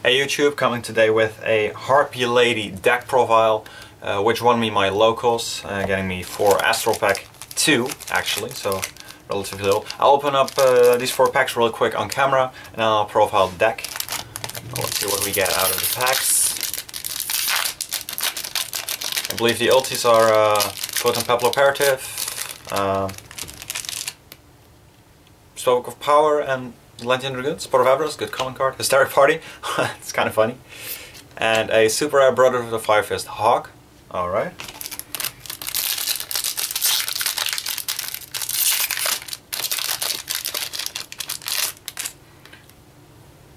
Hey YouTube, coming today with a Harpie Lady Deck Profile, which won me my locals, getting me 4 Astral Pack 2 actually, so relatively little. I'll open up these 4 packs real quick on camera and I'll profile the deck. Let's see what we get out of the packs. I believe the ultis are Photon Pebble Operative, Spoke of Power and Legend Dragoon, Sport of Zephyros, good common card. Hysteric Party, it's kind of funny. And a super rare Brother of the Fire Fist Hawk. Alright.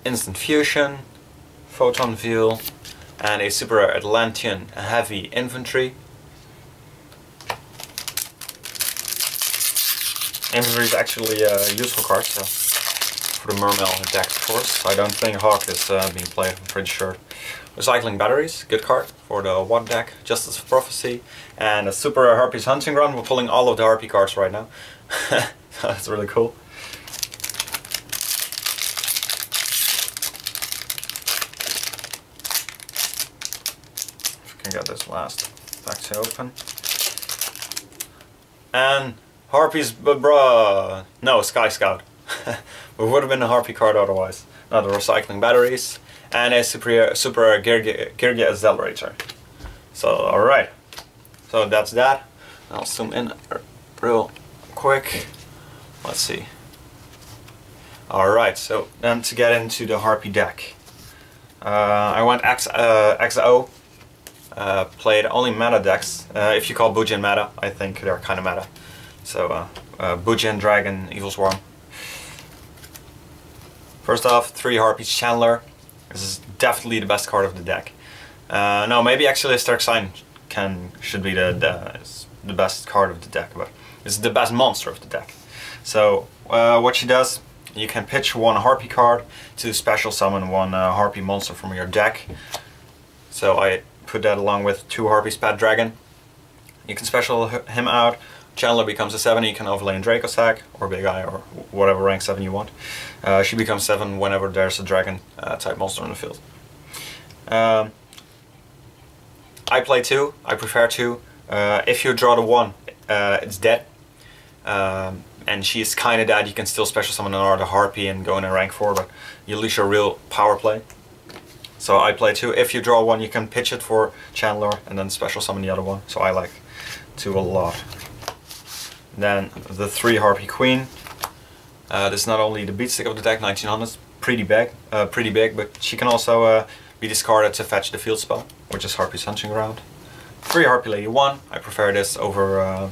Instant Fusion, Photon Veil, and a super rare Atlantean Heavy Infantry. Infantry is actually a useful card, so for the Mermail deck, of course. I don't think Hawk is being played, I'm pretty sure. Recycling Batteries, good card for the WOD deck. Justice of Prophecy, and a super rare Harpie's Hunting Ground. We're pulling all of the Harpie cards right now. That's really cool. If I can get this last pack to open. And Harpie's no, Sky Scout. It would have been a Harpie card otherwise. Now the Recycling Batteries and a super Girgia Accelerator. So alright, so that's that. I'll zoom in real quick. Let's see. Alright, so then to get into the Harpie deck. I went XO. Played only meta decks. If you call Bujin meta, I think they're kind of meta. So Bujin, Dragon, Evil Swarm. First off, 3 Harpies Chandler. This is definitely the best card of the deck. No, maybe actually Hysteric Sign should be the best card of the deck, but it's the best monster of the deck. So what she does, you can pitch 1 Harpie card to special summon 1 Harpie monster from your deck. So I put that along with 2 Harpie Spat Dragon. You can special him out. Chandler becomes a 7, you can overlay in Elegant Egotist or Big Eye or whatever rank 7 you want. She becomes 7 whenever there's a dragon type monster on the field. I play 2, I prefer 2. If you draw the 1, it's dead. And she's kinda dead, you can still special summon another Harpie and go in a rank 4, but you lose your real power play. So I play 2. If you draw 1, you can pitch it for Chandler and then special summon the other one. So I like 2 a lot. Then the 3 Harpie Queen. This is not only the beat stick of the deck, 1900s, pretty big, but she can also be discarded to fetch the field spell, which is Harpie's Hunting Ground. 3 Harpie Lady 1. I prefer this over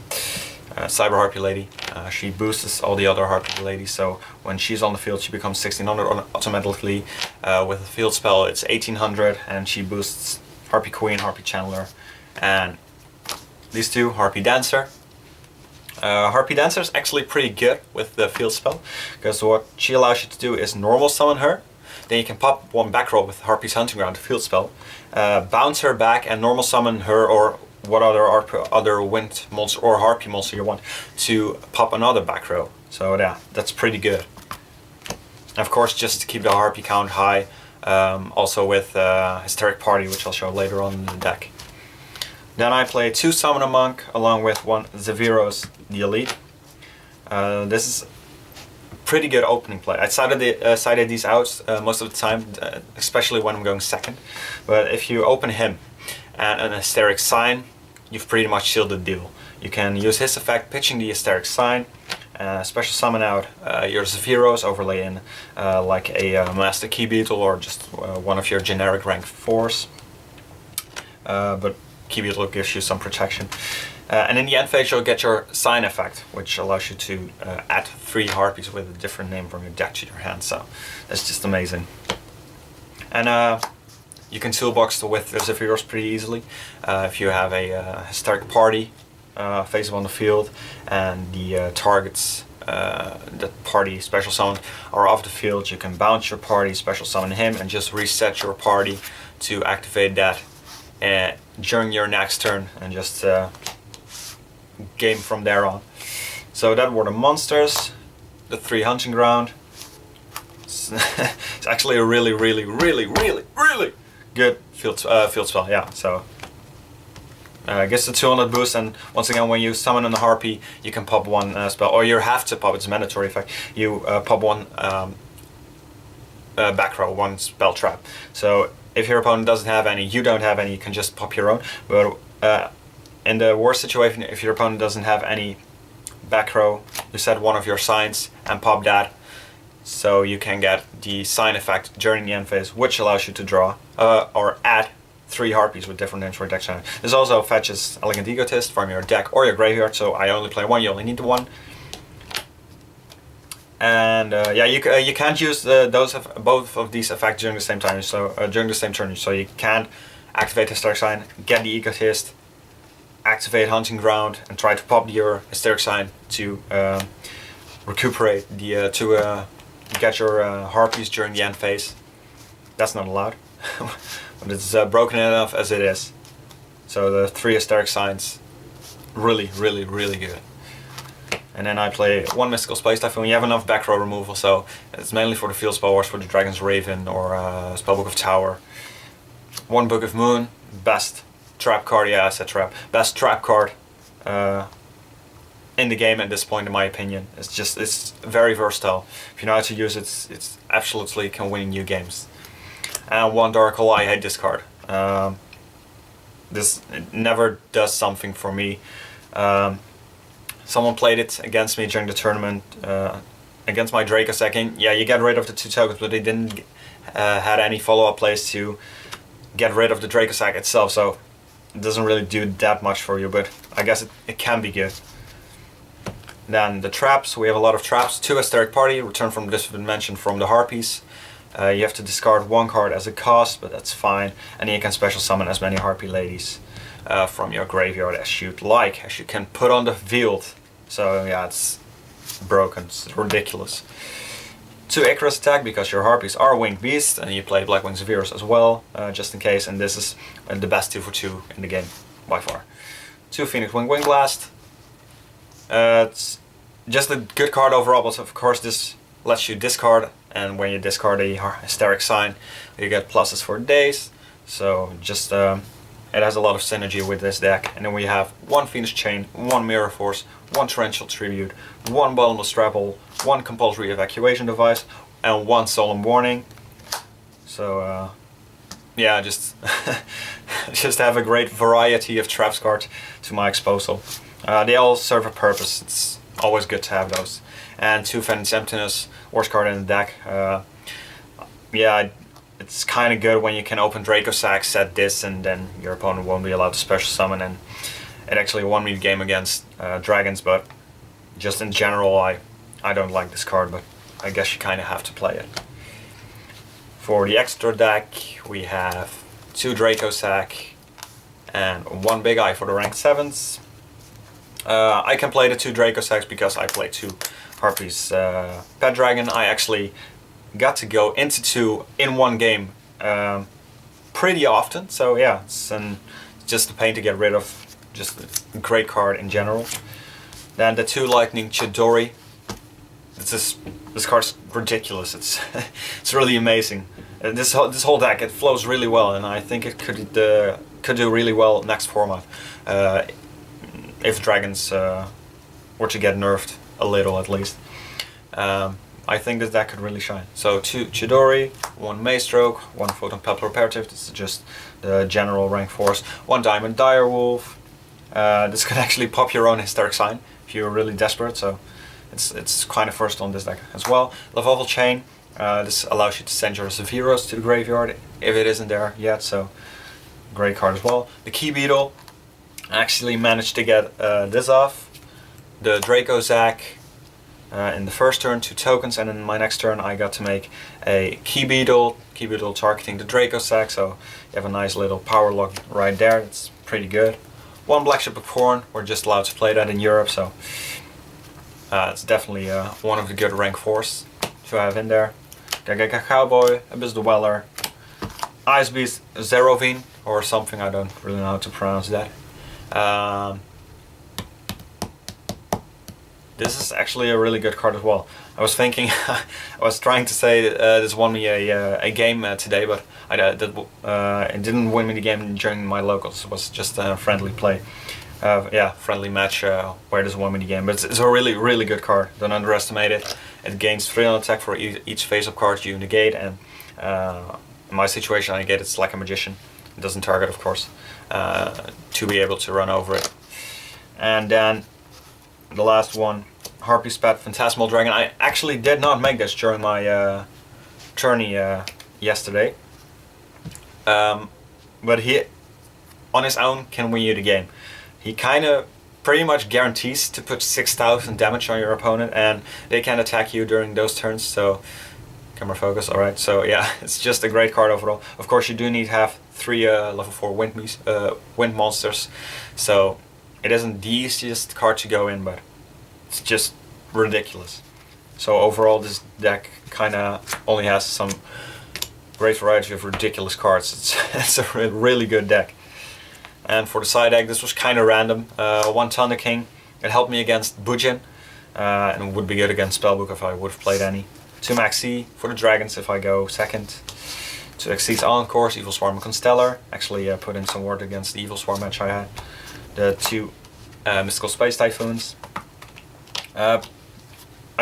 Cyber Harpie Lady. She boosts all the other Harpie Ladies, so when she's on the field she becomes 1600 automatically. With a field spell it's 1800, and she boosts Harpie Queen, Harpie Chandler, and these 2, Harpie Dancer. Harpie Dancer is actually pretty good with the field spell, because what she allows you to do is normal summon her, then you can pop 1 back row with Harpie's Hunting Ground, the field spell, bounce her back and normal summon her or what other wind monster or Harpie monster you want to pop another back row. So yeah, that's pretty good. And of course, just to keep the Harpie count high, also with Hysteric Party, which I'll show later on in the deck. Then I play 2 Summon a Monk along with 1 Zephyros, the Elite. This is a pretty good opening play. I sided these out most of the time, especially when I'm going second. But if you open him and an Hysteric Sign, you've pretty much sealed the deal. You can use his effect, pitching the Hysteric Sign, special summon out your Zephyros, overlay in like a Master Key Beetle or just one of your generic rank 4s. But Key Beetle gives you some protection. And in the end phase you'll get your Sign effect, which allows you to add 3 Harpies with a different name from your deck to your hand, so that's just amazing. And you can toolbox with the Zephyros pretty easily. If you have a Hysteric Party face on the field and the targets that party special summon are off the field, you can bounce your party, special summon him, and just reset your party to activate that during your next turn and just game from there on. So that were the monsters, the 3 Hunting Ground. It's actually a really good field spell. Yeah, so gets the 200 boost, and once again, when you summon in the Harpie, you can pop one spell, or you have to pop. It's a mandatory effect. You pop one back row, one spell trap. So if your opponent doesn't have any, you don't have any, you can just pop your own. But in the worst situation, if your opponent doesn't have any back row, you set one of your signs and pop that, so you can get the sign effect during the end phase, which allows you to draw or add 3 Harpies with different names for deck channel. This also fetches Elegant Egotist from your deck or your graveyard, so I only play one, you only need the one. And yeah, you can't use both of these effects during the same time, so during the same turn. So you can't activate Hysteric Sign, get the Egotist, activate Hunting Ground, and try to pop your Hysteric Sign to recuperate the get your Harpies during the end phase. That's not allowed. But it's broken enough as it is. So the 3 Hysteric Signs, really good. And then I play 1 Mystical Space Typhoon. You have enough back row removal, so it's mainly for the field spell wars, for the Dragon's Raven or Spellbook of Tower. 1 Book of Moon, best trap card. Yeah, I said trap. Best trap card in the game at this point, in my opinion. It's very versatile. If you know how to use it, it's absolutely can win you games. And 1 Dark Hole. I hate this card. This never does something for me. Someone played it against me during the tournament, against my Draco second. Yeah, you get rid of the 2 tokens, but they didn't had any follow-up plays to get rid of the Draco sack itself, so it doesn't really do that much for you, but I guess it can be good. Then the traps, we have a lot of traps. 2 Hysteric Party, return from this dimension from the Harpies. You have to discard 1 card as a cost, but that's fine. And you can special summon as many Harpie Ladies from your graveyard as you'd like, as you can put on the field. So yeah, it's broken, it's ridiculous. 2 Icarus Attack, because your Harpies are winged beasts, and you play Blackwing Zephyros as well, just in case, and this is the best 2 for 2 in the game, by far. 2 Phoenix Wing Blast. It's just a good card overall, but of course this lets you discard, and when you discard a Hysteric Sign, you get pluses for days, so just it has a lot of synergy with this deck. And then we have 1 Fiendish Chain, 1 Mirror Force, 1 Torrential Tribute, 1 Bottomless Trapple, 1 Compulsory Evacuation Device, and 1 Solemn Warning. So yeah, just just have a great variety of traps cards to my disposal. They all serve a purpose. It's always good to have those. And 2 Fiendish Emptiness, worst card in the deck. Yeah, it's kind of good when you can open Draco Sack, set this, and then your opponent won't be allowed to special summon. And it actually won me the game against dragons, but just in general, I don't like this card, but I guess you kind of have to play it. For the extra deck, we have 2 Draco Sack and 1 Big Eye for the rank 7s. I can play the 2 Draco Sacks because I play 2 Harpie's Pet Dragon. I actually got to go into 2 in 1 game pretty often, so yeah, it's just a pain to get rid of. Just a great card in general. Then the 2 Lightning Chidori. This card's ridiculous. It's really amazing. This whole deck, it flows really well, and I think it could do really well next format if dragons were to get nerfed a little at least. I think this deck could really shine. So 2 Chidori, 1 Maestroke, 1 Photon Pebble Reparative. This is just the general rank force. 1 Diamond Direwolf. This could actually pop your own Hysteric Sign if you're really desperate, so it's kind of first on this deck as well. Level Chain. This allows you to send your Zephyros to the graveyard if it isn't there yet, so great card as well. The Key Beetle. I actually managed to get this off. The Draco Zack in the first turn, 2 tokens, and in my next turn I got to make a Key Beetle targeting the Draco Zack, so you have a nice little power lock right there. It's pretty good. 1 Black Ship of Horn. We're just allowed to play that in Europe, so it's definitely one of the good rank 4s to have in there. Gagaka Cowboy, Abyss Dweller, Ice Beast, Zerovine, or something, I don't really know how to pronounce that. this is actually a really good card as well. I was thinking, I was trying to say this won me a game today, but it didn't win me the game during my locals. It was just a friendly play. Yeah, friendly match where this won me the game. But it's a really good card. Don't underestimate it. It gains 3 on attack for each face-up card you negate, and in my situation I negate it's like a magician. It doesn't target, of course, to be able to run over it. And then the last one, Harpie Spat Phantasmal Dragon. I actually did not make this during my tourney yesterday. But he, on his own, can win you the game. He kind of pretty much guarantees to put 6,000 damage on your opponent, and they can attack you during those turns, so... Camera focus, alright, so yeah, it's just a great card overall. Of course you do need to have 3 level 4 wind monsters, so it isn't the easiest card to go in, but it's just ridiculous. So overall this deck kinda only has some great variety of ridiculous cards. It's a really good deck. And for the side deck, this was kinda random. 1 Thunder King, it helped me against Bujin, and it would be good against Spellbook if I would have played any. 2 Maxi for the dragons if I go second. 2 Xyz Encores, Evil Swarm and Constellar. Actually put in some word against the Evil Swarm match I had. The 2 Mystical Space Typhoons. I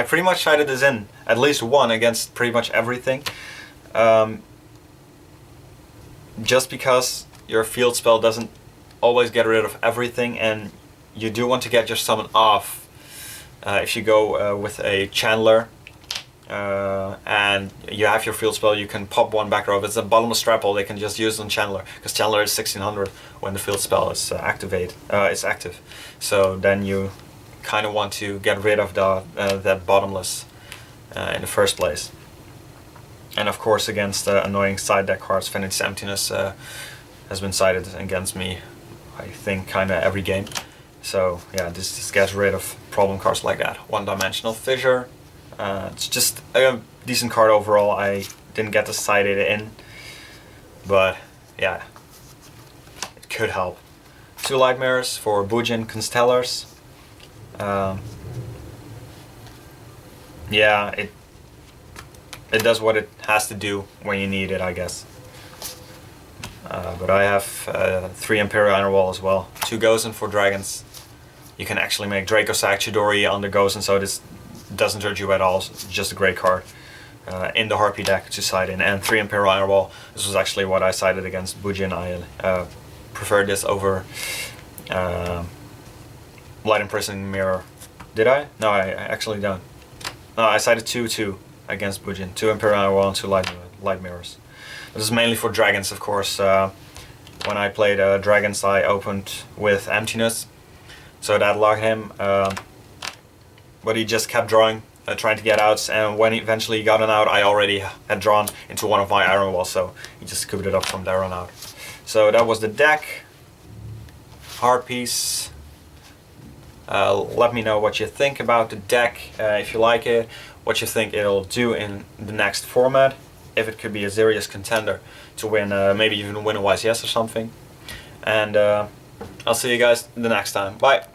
pretty much sided this in, at least one against pretty much everything. Just because your field spell doesn't always get rid of everything, and you do want to get your summon off. If you go with a Chandler, and you have your field spell, you can pop 1 back row. If it's a Bottomless Strapple, they can just use it on Chandler, because Chandler is 1600 when the field spell is it's active. So then you kind of want to get rid of that Bottomless in the first place. And of course against annoying side deck cards, Fiendish Emptiness has been sided against me, I think, kind of every game. So yeah, this gets rid of problem cards like that. One-Dimensional Fissure. It's just a decent card overall. I didn't get to side it in, but yeah, it could help. 2 Light Mirrors for Bujin Constellars. Yeah, it does what it has to do when you need it, I guess. But I have 3 Imperial Iron Wall as well. 2 Gozen for dragons. You can actually make Draco Sack, Chidori under Gozen, so this doesn't hurt you at all. It's just a great card in the Harpie deck to side in. And 3 Imperial Iron Wall. This was actually what I sided against Bujin. I preferred this over Light Imprisoning Mirror. Did I? No, I actually don't. No, I sided 2-2 against Bujin. 2 Imperial Iron Wall and 2 Light Mirrors. This is mainly for dragons, of course. When I played dragons, I opened with Emptiness, so that locked him. But he just kept drawing, trying to get outs, and when eventually he got an out, I already had drawn into one of my Iron Walls, so he just scooped it up from there on out. So that was the deck. Harpies. Let me know what you think about the deck, if you like it, what you think it'll do in the next format, if it could be a serious contender to win, maybe even win a YCS or something. And I'll see you guys the next time. Bye!